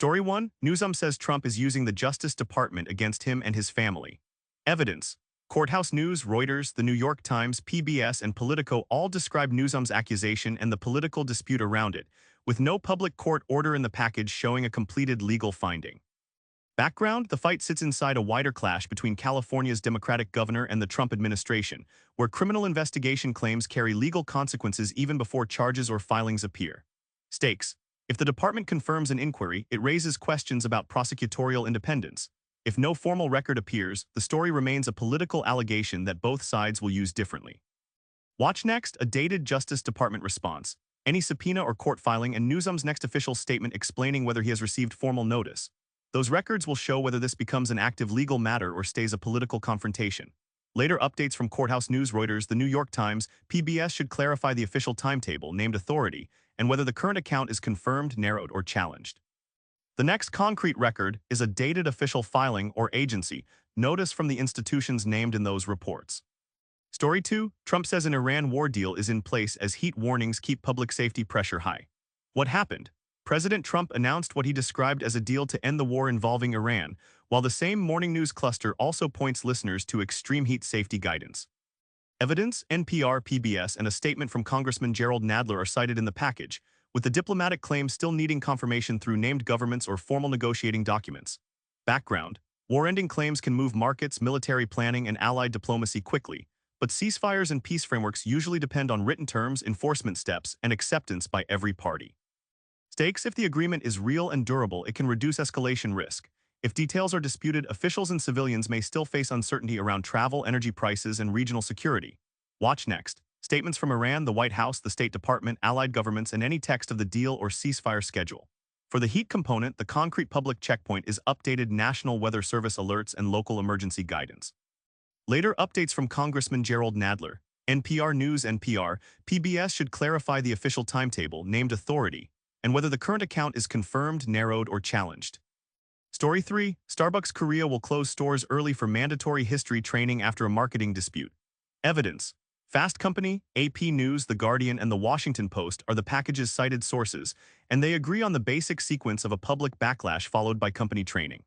Story 1, Newsom says Trump is using the Justice Department against him and his family. Evidence. Courthouse News, Reuters, The New York Times, PBS, and Politico all describe Newsom's accusation and the political dispute around it, with no public court order in the package showing a completed legal finding. Background, the fight sits inside a wider clash between California's Democratic governor and the Trump administration, where criminal investigation claims carry legal consequences even before charges or filings appear. Stakes. If the department confirms an inquiry, it raises questions about prosecutorial independence. If no formal record appears, the story remains a political allegation that both sides will use differently. Watch next, a dated Justice Department response, any subpoena or court filing, and Newsom's next official statement explaining whether he has received formal notice. Those records will show whether this becomes an active legal matter or stays a political confrontation. Later updates from Courthouse News, Reuters, The New York Times, PBS should clarify the official timetable, named authority, and whether the current account is confirmed, narrowed, or challenged. The next concrete record is a dated official filing or agency notice from the institutions named in those reports. Story 2, Trump says an Iran war deal is in place as heat warnings keep public safety pressure high. What happened? President Trump announced what he described as a deal to end the war involving Iran, while the same morning news cluster also points listeners to extreme heat safety guidance. Evidence, NPR, PBS, and a statement from Congressman Jerrold Nadler are cited in the package, with the diplomatic claim still needing confirmation through named governments or formal negotiating documents. Background, war-ending claims can move markets, military planning, and allied diplomacy quickly, but ceasefires and peace frameworks usually depend on written terms, enforcement steps, and acceptance by every party. Stakes, if the agreement is real and durable, it can reduce escalation risk. If details are disputed, officials and civilians may still face uncertainty around travel, energy prices, and regional security. Watch next. Statements from Iran, the White House, the State Department, allied governments, and any text of the deal or ceasefire schedule. For the heat component, the concrete public checkpoint is updated National Weather Service alerts and local emergency guidance. Later updates from Congressman Jerrold Nadler, NPR News, NPR, PBS should clarify the official timetable, named authority, and whether the current account is confirmed, narrowed, or challenged. Story 3, Starbucks Korea will close stores early for mandatory history training after a marketing dispute. Evidence. Fast Company, AP News, The Guardian, and The Washington Post are the package's cited sources, and they agree on the basic sequence of a public backlash followed by company training.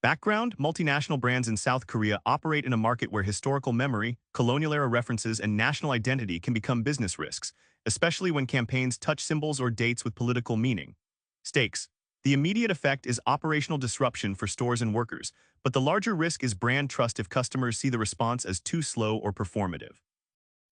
Background, multinational brands in South Korea operate in a market where historical memory, colonial-era references, and national identity can become business risks, especially when campaigns touch symbols or dates with political meaning. Stakes. The immediate effect is operational disruption for stores and workers, but the larger risk is brand trust if customers see the response as too slow or performative.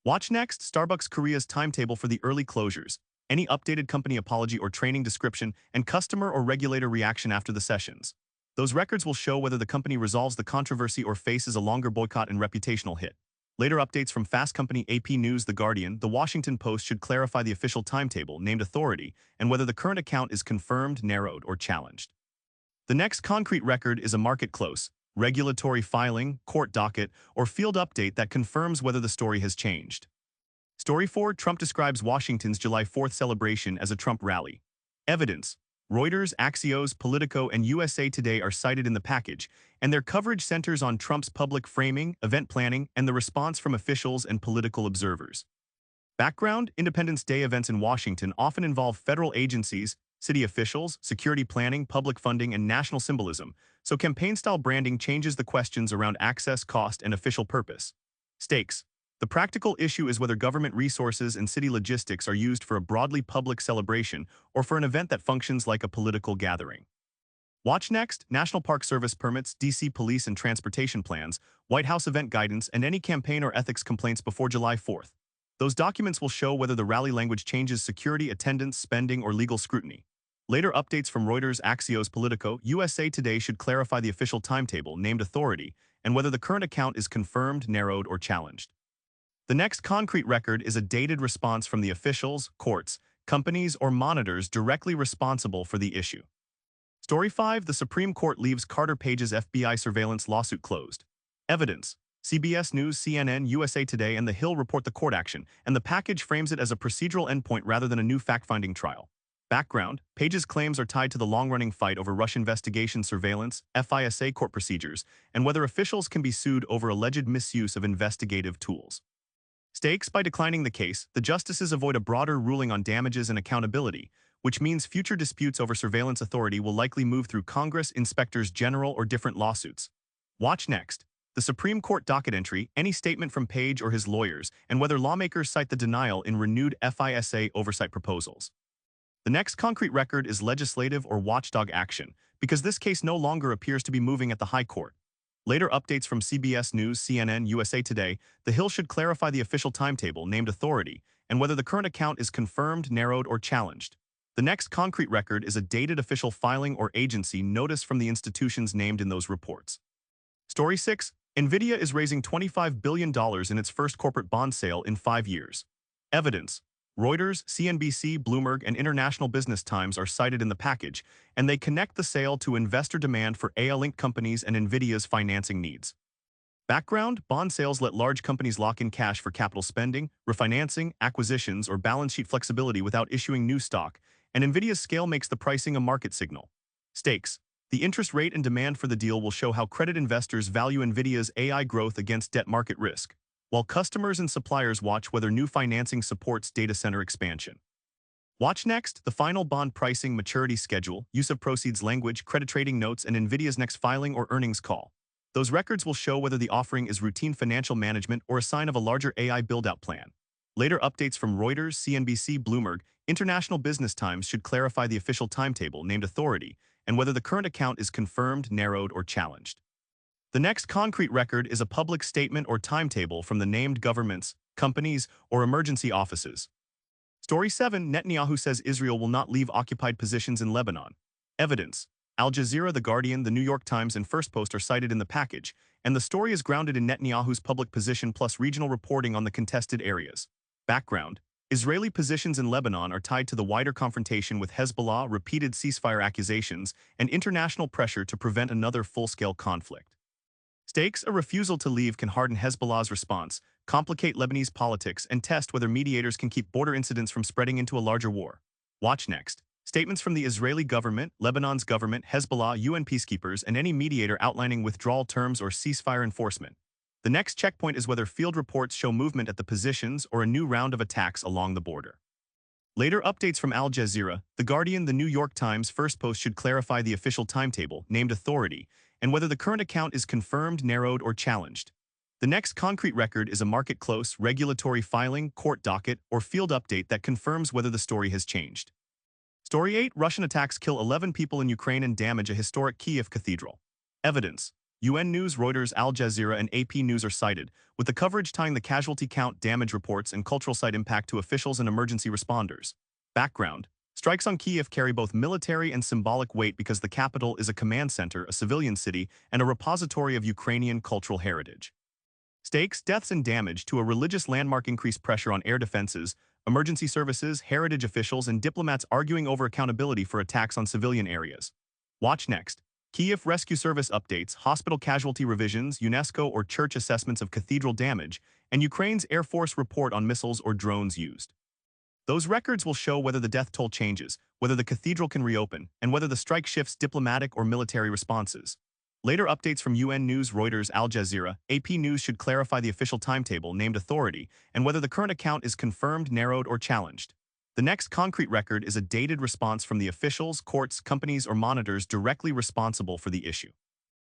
Watch next, Starbucks Korea's timetable for the early closures, any updated company apology or training description, and customer or regulator reaction after the sessions. Those records will show whether the company resolves the controversy or faces a longer boycott and reputational hit. Later updates from Fast Company, AP News, The Guardian, The Washington Post should clarify the official timetable, named authority, and whether the current account is confirmed, narrowed, or challenged. The next concrete record is a market close, regulatory filing, court docket, or field update that confirms whether the story has changed. Story 4, Trump describes Washington's July 4th celebration as a Trump rally. Evidence. Reuters, Axios, Politico, and USA Today are cited in the package, and their coverage centers on Trump's public framing, event planning, and the response from officials and political observers. Background, Independence Day events in Washington often involve federal agencies, city officials, security planning, public funding, and national symbolism, so campaign-style branding changes the questions around access, cost, and official purpose. Stakes. The practical issue is whether government resources and city logistics are used for a broadly public celebration or for an event that functions like a political gathering. Watch next, National Park Service permits, DC police and transportation plans, White House event guidance, and any campaign or ethics complaints before July 4th. Those documents will show whether the rally language changes security, attendance, spending, or legal scrutiny. Later updates from Reuters, Axios, Politico, USA Today should clarify the official timetable, named authority, and whether the current account is confirmed, narrowed, or challenged. The next concrete record is a dated response from the officials, courts, companies, or monitors directly responsible for the issue. Story 5, the Supreme Court leaves Carter Page's FBI surveillance lawsuit closed. Evidence. CBS News, CNN, USA Today, and The Hill report the court action, and the package frames it as a procedural endpoint rather than a new fact-finding trial. Background, Page's claims are tied to the long-running fight over Russia investigation surveillance, FISA court procedures, and whether officials can be sued over alleged misuse of investigative tools. Stakes, by declining the case, the justices avoid a broader ruling on damages and accountability, which means future disputes over surveillance authority will likely move through Congress, inspectors general, or different lawsuits. Watch next. The Supreme Court docket entry, any statement from Page or his lawyers, and whether lawmakers cite the denial in renewed FISA oversight proposals. The next concrete record is legislative or watchdog action, because this case no longer appears to be moving at the High Court. Later updates from CBS News, CNN, USA Today, The Hill should clarify the official timetable, named authority, and whether the current account is confirmed, narrowed, or challenged. The next concrete record is a dated official filing or agency notice from the institutions named in those reports. Story 6. NVIDIA is raising $25 billion in its first corporate bond sale in 5 years. Evidence. Reuters, CNBC, Bloomberg, and International Business Times are cited in the package, and they connect the sale to investor demand for AI-linked companies and NVIDIA's financing needs. Background: bond sales let large companies lock in cash for capital spending, refinancing, acquisitions, or balance sheet flexibility without issuing new stock, and NVIDIA's scale makes the pricing a market signal. Stakes: the interest rate and demand for the deal will show how credit investors value NVIDIA's AI growth against debt market risk, while customers and suppliers watch whether new financing supports data center expansion. Watch next, the final bond pricing, maturity schedule, use of proceeds language, credit trading notes, and NVIDIA's next filing or earnings call. Those records will show whether the offering is routine financial management or a sign of a larger AI build-out plan. Later updates from Reuters, CNBC, Bloomberg, International Business Times should clarify the official timetable, named authority, and whether the current account is confirmed, narrowed, or challenged. The next concrete record is a public statement or timetable from the named governments, companies, or emergency offices. Story 7. Netanyahu says Israel will not leave occupied positions in Lebanon. Evidence. Al Jazeera, The Guardian, The New York Times, and First Post are cited in the package, and the story is grounded in Netanyahu's public position plus regional reporting on the contested areas. Background. Israeli positions in Lebanon are tied to the wider confrontation with Hezbollah, repeated ceasefire accusations, and international pressure to prevent another full-scale conflict. Stakes: a refusal to leave can harden Hezbollah's response, complicate Lebanese politics, and test whether mediators can keep border incidents from spreading into a larger war. Watch next. Statements from the Israeli government, Lebanon's government, Hezbollah, UN peacekeepers, and any mediator outlining withdrawal terms or ceasefire enforcement. The next checkpoint is whether field reports show movement at the positions or a new round of attacks along the border. Later updates from Al Jazeera, The Guardian, The New York Times, First Post should clarify the official timetable, named authority, and whether the current account is confirmed, narrowed, or challenged. The next concrete record is a market-close, regulatory filing, court docket, or field update that confirms whether the story has changed. Story 8. Russian attacks kill 11 people in Ukraine and damage a historic Kyiv cathedral. Evidence. UN News, Reuters, Al Jazeera, and AP News are cited, with the coverage tying the casualty count, damage reports, and cultural site impact to officials and emergency responders. Background. Strikes on Kyiv carry both military and symbolic weight because the capital is a command center, a civilian city, and a repository of Ukrainian cultural heritage. Stakes: deaths and damage to a religious landmark increase pressure on air defenses, emergency services, heritage officials, and diplomats arguing over accountability for attacks on civilian areas. Watch next. Kyiv Rescue Service updates, hospital casualty revisions, UNESCO or church assessments of cathedral damage, and Ukraine's Air Force report on missiles or drones used. Those records will show whether the death toll changes, whether the cathedral can reopen, and whether the strike shifts diplomatic or military responses. Later updates from UN News, Reuters, Al Jazeera, AP News should clarify the official timetable, named authority, and whether the current account is confirmed, narrowed, or challenged. The next concrete record is a dated response from the officials, courts, companies, or monitors directly responsible for the issue.